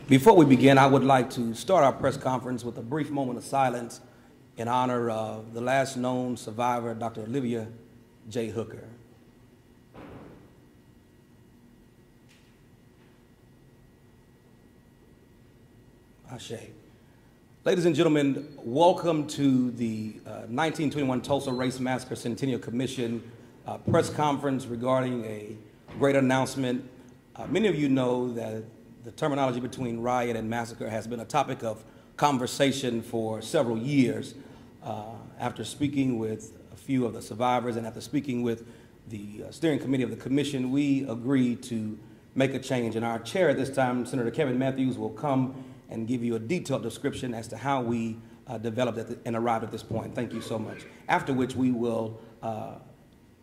Before we begin, I would like to start our press conference with a brief moment of silence in honor of the last known survivor, Dr. Olivia J. Hooker. Ashe. Ladies and gentlemen, welcome to the 1921 Tulsa Race Massacre Centennial Commission press conference regarding a great announcement. Many of you know that the terminology between riot and massacre has been a topic of conversation for several years. After speaking with a few of the survivors and after speaking with the steering committee of the commission, we agreed to make a change. And our chair at this time, Senator Kevin Matthews, will come and give you a detailed description as to how we developed and arrived at this point. Thank you so much. After which he will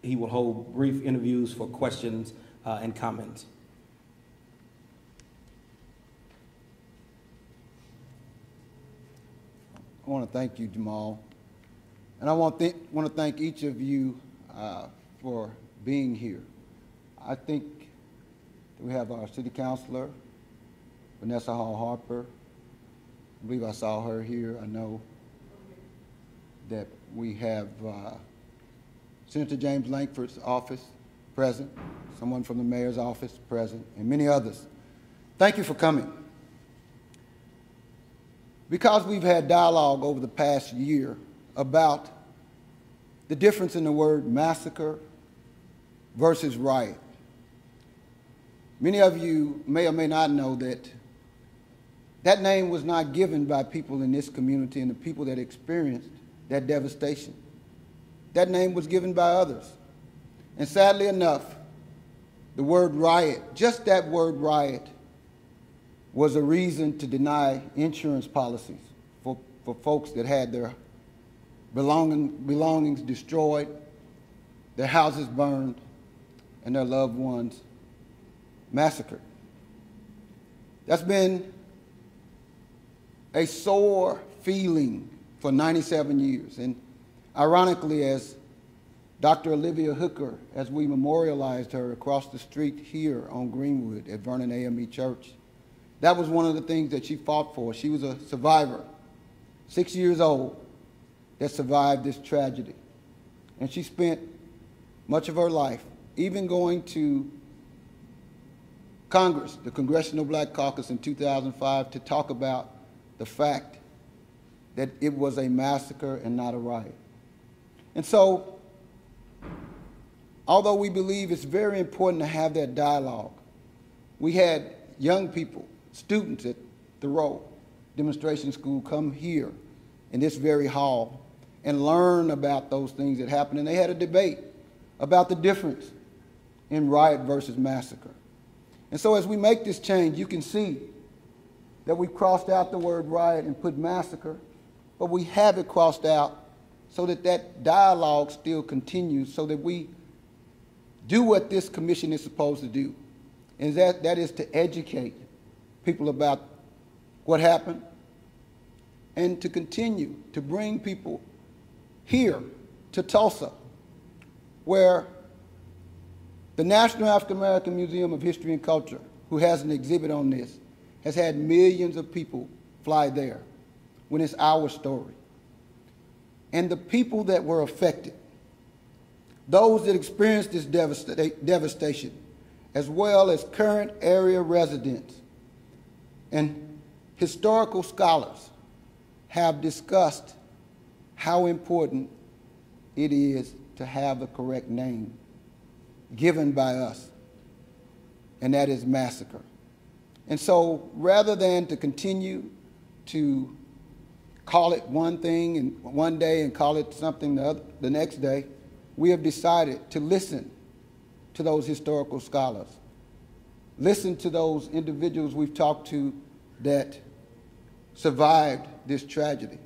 hold brief interviews for questions and comments. I want to thank you, Jamal. And I want to thank each of you for being here. I think that we have our city councilor, Vanessa Hall Harper. I believe I saw her here. I know that we have Senator James Lankford's office present, someone from the mayor's office present, and many others. Thank you for coming. Because we've had dialogue over the past year about the difference in the word massacre versus riot. Many of you may or may not know that that name was not given by people in this community and the people that experienced that devastation. That name was given by others. And sadly enough, the word riot, just that word riot, was a reason to deny insurance policies for folks that had their belongings destroyed, their houses burned, and their loved ones massacred. That's been a sore feeling for 97 years. And ironically, as Dr. Olivia Hooker, as we memorialized her across the street here on Greenwood at Vernon AME Church, that was one of the things that she fought for. She was a survivor, 6 years old, that survived this tragedy. And she spent much of her life, even going to Congress, the Congressional Black Caucus in 2005, to talk about the fact that it was a massacre and not a riot. And so, although we believe it's very important to have that dialogue, we had young people, students at the Row Demonstration School come here in this very hall and learn about those things that happened. And they had a debate about the difference in riot versus massacre. And so as we make this change, you can see that we crossed out the word riot and put massacre, but we have it crossed out so that that dialogue still continues, so that we do what this commission is supposed to do. And that is to educate people about what happened and to continue to bring people here to Tulsa, where the National African American Museum of History and Culture, who has an exhibit on this, has had millions of people fly there when it's our story. And the people that were affected, those that experienced this devastation, as well as current area residents and historical scholars, have discussed how important it is to have the correct name given by us, and that is massacre. And so rather than to continue to call it one thing and one day and call it something the next day, we have decided to listen to those historical scholars, listen to those individuals we've talked to that survived this tragedy,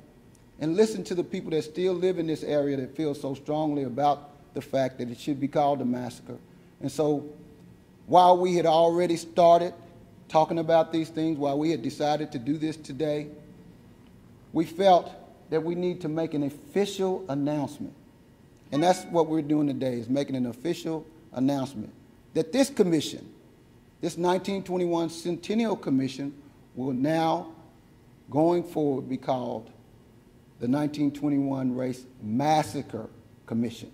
and listen to the people that still live in this area that feel so strongly about the fact that it should be called a massacre. And so while we had already started talking about these things, while we had decided to do this today, we felt that we need to make an official announcement. And that's what we're doing today, is making an official announcement that this commission, this 1921 Centennial Commission, will now, going forward, be called the 1921 Race Massacre Commission.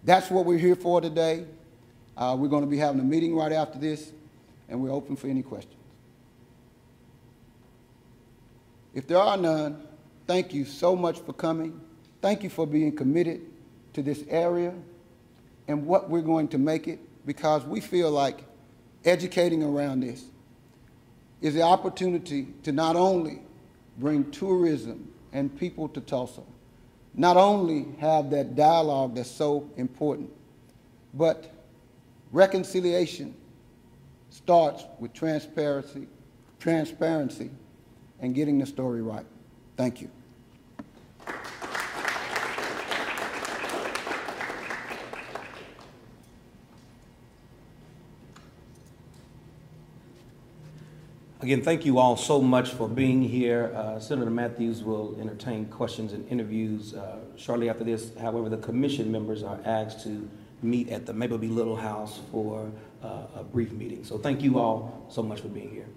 That's what we're here for today. We're going to be having a meeting right after this, and we're open for any questions. If there are none, thank you so much for coming. Thank you for being committed to this area and what we're going to make it, because we feel like educating around this is the opportunity to not only bring tourism and people to Tulsa, not only have that dialogue that's so important, but reconciliation starts with transparency, and getting the story right. Thank you. Again, thank you all so much for being here. Senator Matthews will entertain questions and interviews shortly after this. However, the commission members are asked to meet at the Maple B Little House for a brief meeting. So thank you all so much for being here.